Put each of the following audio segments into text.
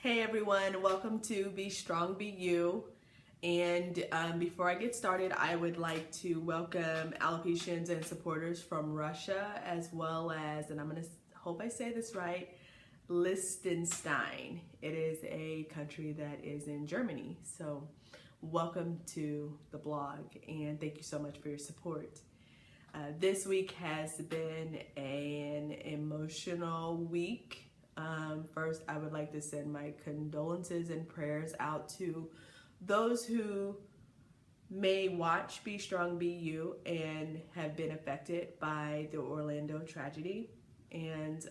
Hey everyone, welcome to Be Strong, Be You. And before I get started, I would like to welcome alopecians and supporters from Russia, as well as, and I'm going to hope I say this right, Liechtenstein. It is a country that is in Germany. So welcome to the blog and thank you so much for your support. This week has been an emotional week. First, I would like to send my condolences and prayers out to those who may watch Be Strong, Be You and have been affected by the Orlando tragedy. And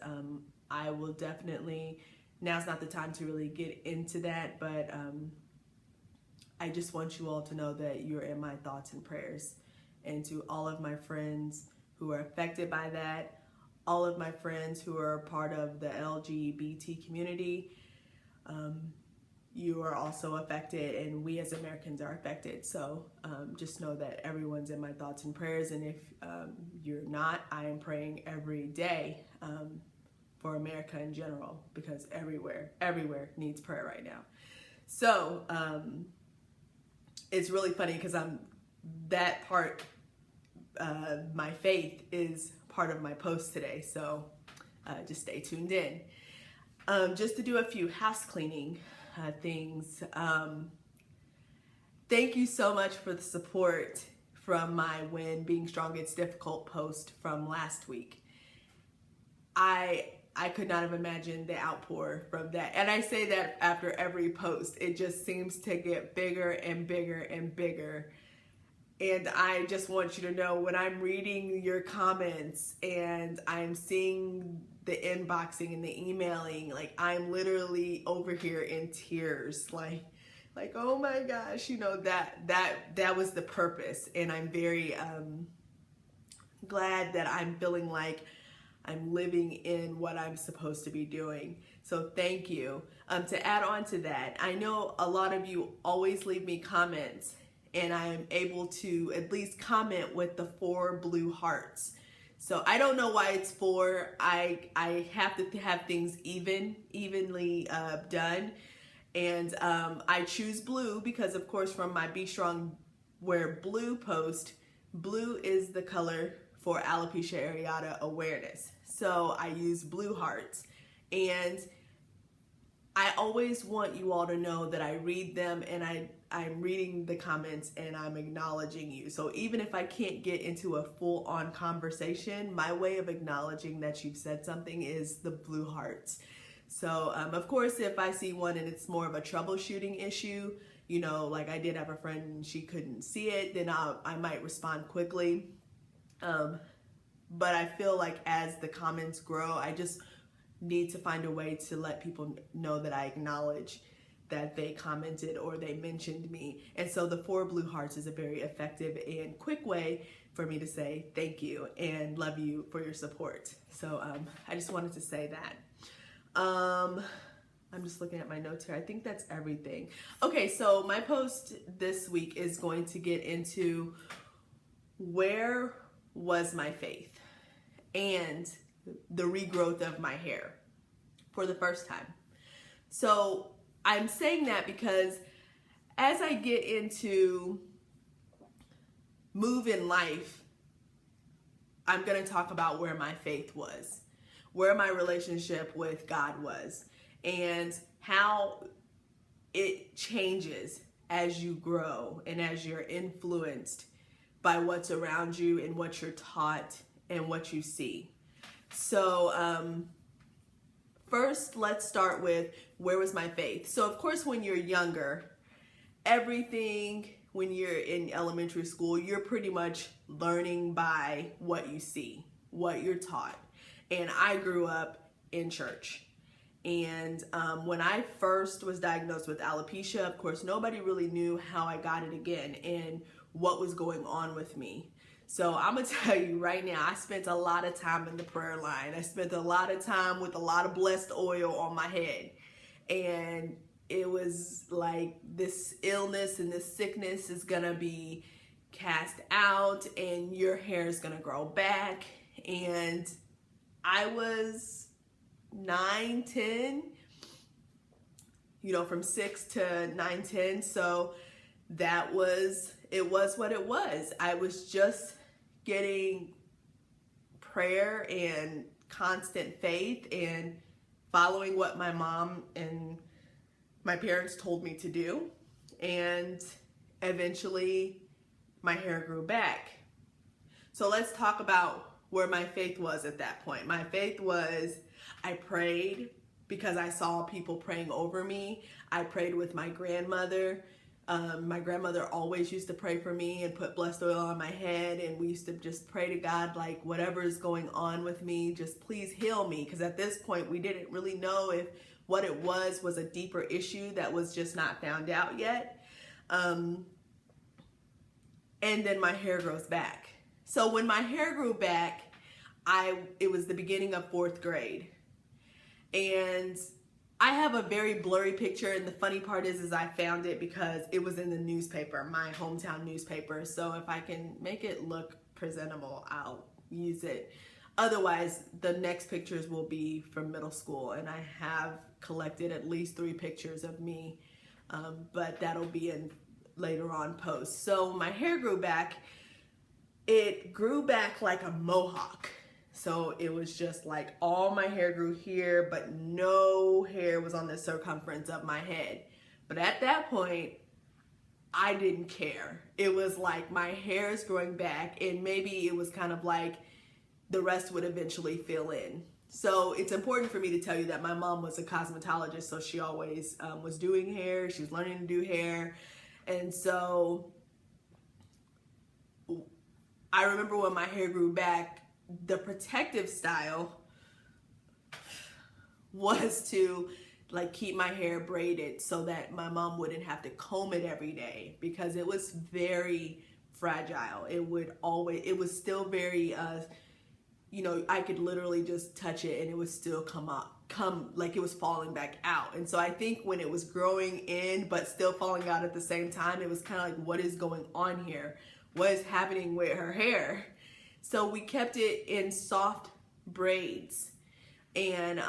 I will definitely, now's not the time to really get into that, but I just want you all to know that you're in my thoughts and prayers. And to all of my friends who are affected by that, all of my friends who are part of the LGBT community, you are also affected, and we as Americans are affected. So just know that everyone's in my thoughts and prayers, and if you're not, I am praying every day for America in general, because everywhere needs prayer right now. So it's really funny because that part, my faith is part of my post today, so just stay tuned in. Just to do a few house cleaning things. Thank you so much for the support from my When Being Strong Gets Difficult post from last week. I could not have imagined the outpour from that, and I say that after every post. It just seems to get bigger and bigger and bigger. And I just want you to know, when I'm reading your comments and I'm seeing the inboxing and the emailing, like I'm literally over here in tears, like oh my gosh, you know, that was the purpose. And I'm very glad that I'm feeling like I'm living in what I'm supposed to be doing. So thank you. To add on to that, I know a lot of you always leave me comments, and I'm able to at least comment with the 4 blue hearts. So I don't know why it's 4. I have to have things evenly done. And I choose blue because, of course, from my Be Strong Wear Blue post, blue is the color for alopecia areata awareness. So I use blue hearts. And I always want you all to know that I read them, and I'm reading the comments and I'm acknowledging you. So even if I can't get into a full-on conversation, my way of acknowledging that you've said something is the blue hearts. So of course, if I see one and it's more of a troubleshooting issue, you know, like I did have a friend and she couldn't see it, then I might respond quickly. But I feel like as the comments grow, I just need to find a way to let people know that I acknowledge that they commented or they mentioned me. And so the 4 blue hearts is a very effective and quick way for me to say thank you and love you for your support. So I just wanted to say that. I'm just looking at my notes here. I think that's everything. Okay, so my post this week is going to get into where was my faith and the regrowth of my hair for the first time. So I'm saying that because as I get into move in life, I'm going to talk about where my faith was, where my relationship with God was, and how it changes as you grow and as you're influenced by what's around you and what you're taught and what you see. So first, let's start with where was my faith. So of course, when you're younger, everything, when you're in elementary school, you're pretty much learning by what you see, what you're taught. And I grew up in church. And when I first was diagnosed with alopecia, of course, nobody really knew how I got it again and what was going on with me. So I'm gonna tell you right now, I spent a lot of time in the prayer line. I spent a lot of time with a lot of blessed oil on my head. And it was like, this illness and this sickness is gonna be cast out and your hair is gonna grow back. And I was 9, 10, from 6 to 9, 10. So it was what it was. I was just getting prayer and constant faith and following what my mom and my parents told me to do. And eventually my hair grew back. So let's talk about where my faith was at that point. My faith was, I prayed because I saw people praying over me. I prayed with my grandmother. My grandmother always used to pray for me and put blessed oil on my head, and we used to just pray to God, like, whatever is going on with me, just please heal me. Because at this point, we didn't really know if what it was a deeper issue that was just not found out yet. And then my hair grows back. So when my hair grew back, it was the beginning of 4th grade. And I have a very blurry picture, and the funny part is I found it because it was in the newspaper, my hometown newspaper. So if I can make it look presentable, I'll use it. Otherwise, the next pictures will be from middle school, and I have collected at least 3 pictures of me, but that'll be in later on posts. So my hair grew back. It grew back like a mohawk. So it was just like all my hair grew here, but no hair was on the circumference of my head. But at that point, I didn't care. It was like my hair is growing back, and maybe it was kind of like the rest would eventually fill in. So it's important for me to tell you that my mom was a cosmetologist, so she always was doing hair. She was learning to do hair. And so I remember when my hair grew back, the protective style was to like keep my hair braided so that my mom wouldn't have to comb it every day, because it was very fragile. It was still very, I could literally just touch it and it would still come like it was falling back out. And so I think when it was growing in but still falling out at the same time, it was kind of like, what is going on here? What is happening with her hair? So we kept it in soft braids, and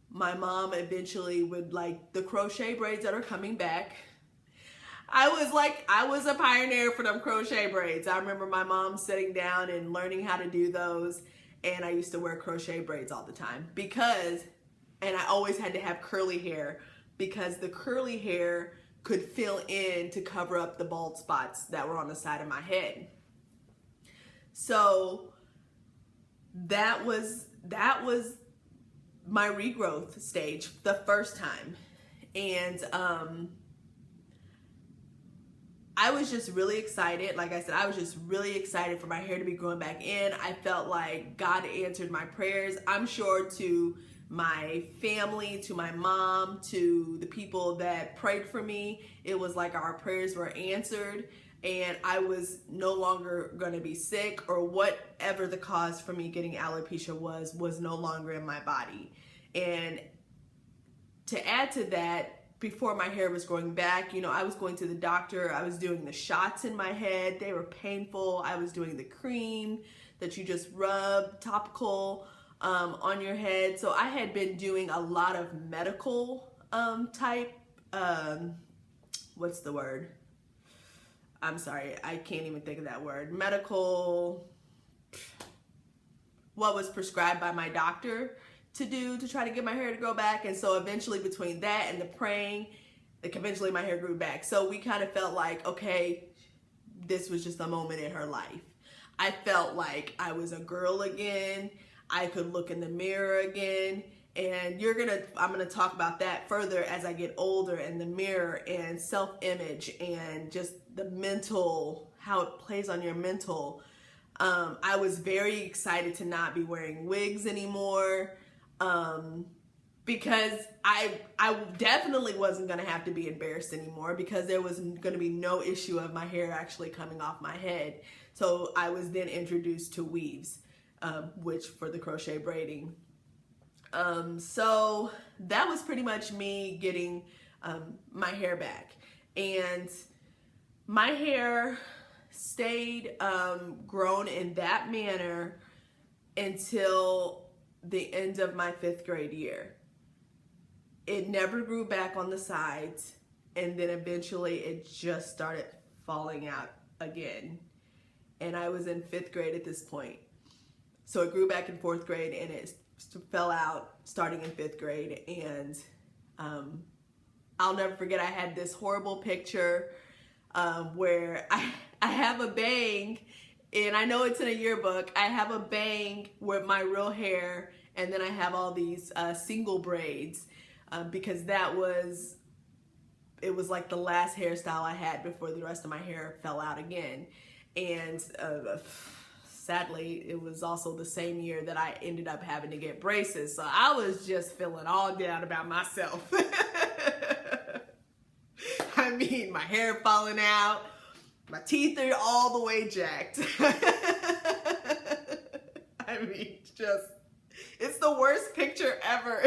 my mom eventually would, like, the crochet braids that are coming back. I was a pioneer for them crochet braids. I remember my mom sitting down and learning how to do those, and I used to wear crochet braids all the time and I always had to have curly hair, because the curly hair could fill in to cover up the bald spots that were on the side of my head. So that was my regrowth stage the first time. And I was just really excited. Like I said, I was just really excited for my hair to be growing back in. I felt like God answered my prayers. I'm sure to my family, to my mom, to the people that prayed for me, it was like our prayers were answered. And I was no longer going to be sick, or whatever the cause for me getting alopecia was no longer in my body. And to add to that, before my hair was growing back, I was going to the doctor. I was doing the shots in my head. They were painful. I was doing the cream that you just rub topical on your head. So I had been doing a lot of medical type, what's the word? I'm sorry, I can't even think of that word. Medical, what was prescribed by my doctor to do to try to get my hair to grow back. And so eventually, between that and the praying, eventually my hair grew back. So we kind of felt like, okay, this was just a moment in her life. I felt like I was a girl again. I could look in the mirror again. And I'm gonna talk about that further as I get older, and the mirror and self-image and just the mental, how it plays on your mental. I was very excited to not be wearing wigs anymore, because I definitely wasn't gonna have to be embarrassed anymore, because there was gonna be no issue of my hair actually coming off my head. So I was then introduced to weaves, which for the crochet braiding. So that was pretty much me getting my hair back, and my hair stayed grown in that manner until the end of my 5th grade year. it never grew back on the sides, and then eventually it just started falling out again. And I was in 5th grade at this point. So it grew back in 4th grade, and it fell out starting in 5th grade. And I'll never forget, I had this horrible picture where I have a bang, and I know it's in a yearbook. I have a bang with my real hair, and then I have all these single braids because it was like the last hairstyle I had before the rest of my hair fell out again. And sadly, it was also the same year that I ended up having to get braces. So I was just feeling all down about myself. I mean, my hair falling out, my teeth are all the way jacked. I mean, it's the worst picture ever.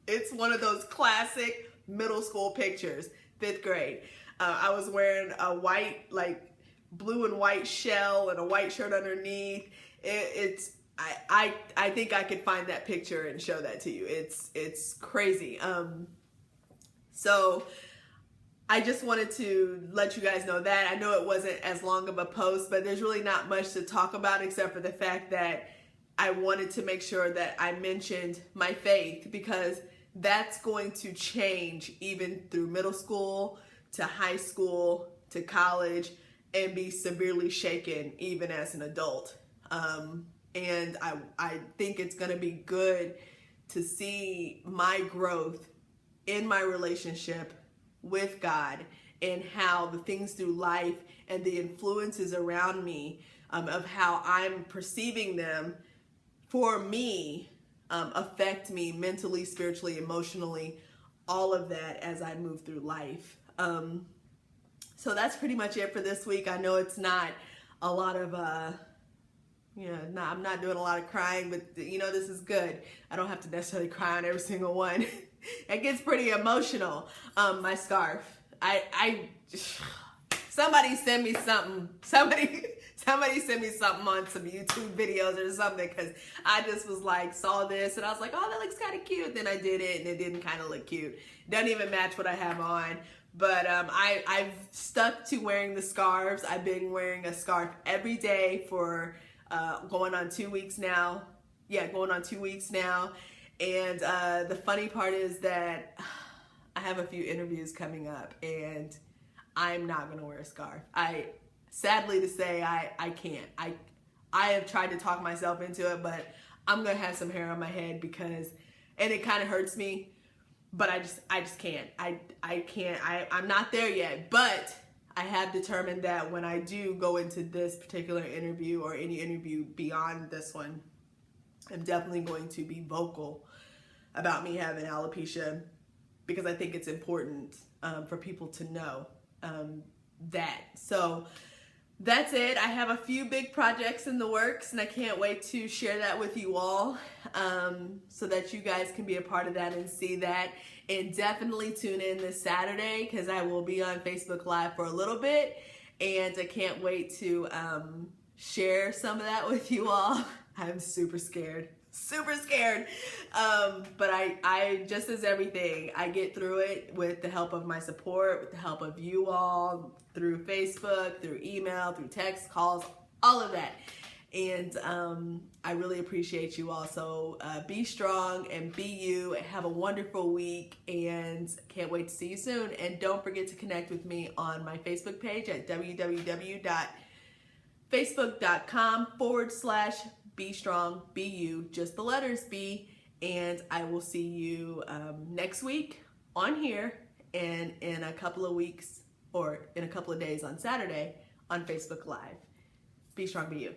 It's one of those classic middle school pictures, 5th grade. I was wearing a white, like blue and white shell and a white shirt underneath. I think I could find that picture and show that to you. It's crazy. So I just wanted to let you guys know that. I know it wasn't as long of a post, but there's really not much to talk about except for the fact that I wanted to make sure that I mentioned my faith, because that's going to change even through middle school to high school to college, and be severely shaken even as an adult. And I think it's going to be good to see my growth in my relationship with God, and how the things through life and the influences around me, of how I'm perceiving them for me, affect me mentally, spiritually, emotionally, all of that as I move through life. So that's pretty much it for this week. I know it's not a lot of, I'm not doing a lot of crying, but this is good. I don't have to necessarily cry on every single one. It gets pretty emotional. My scarf. Somebody send me something. Somebody send me something on some YouTube videos or something, because I just was like, saw this and I was like, oh, that looks kind of cute. Then I did it and it didn't kind of look cute. Doesn't even match what I have on. But I've stuck to wearing the scarves. I've been wearing a scarf every day for going on 2 weeks now. Yeah, going on 2 weeks now. And the funny part is that I have a few interviews coming up, and I'm not going to wear a scarf. Sadly to say, I can't. I have tried to talk myself into it, but I'm going to have some hair on my head and it kind of hurts me. But I just can't. I'm not there yet. But I have determined that when I do go into this particular interview or any interview beyond this one, I'm definitely going to be vocal about me having alopecia, because I think it's important for people to know that. So that's it. I have a few big projects in the works, and I can't wait to share that with you all, so that you guys can be a part of that and see that. And definitely tune in this Saturday, because I will be on Facebook Live for a little bit, and I can't wait to share some of that with you all. I'm super scared. But I just as everything, I get through it with the help of my support, with the help of you all, through Facebook, through email, through text, calls, all of that. And I really appreciate you all. So be strong and be you. Have a wonderful week, and can't wait to see you soon. And don't forget to connect with me on my Facebook page at www.facebook.com/Be Strong, Be You, just the letters B. And I will see you next week on here, and in a couple of weeks, or in a couple of days on Saturday on Facebook Live. Be strong, be you.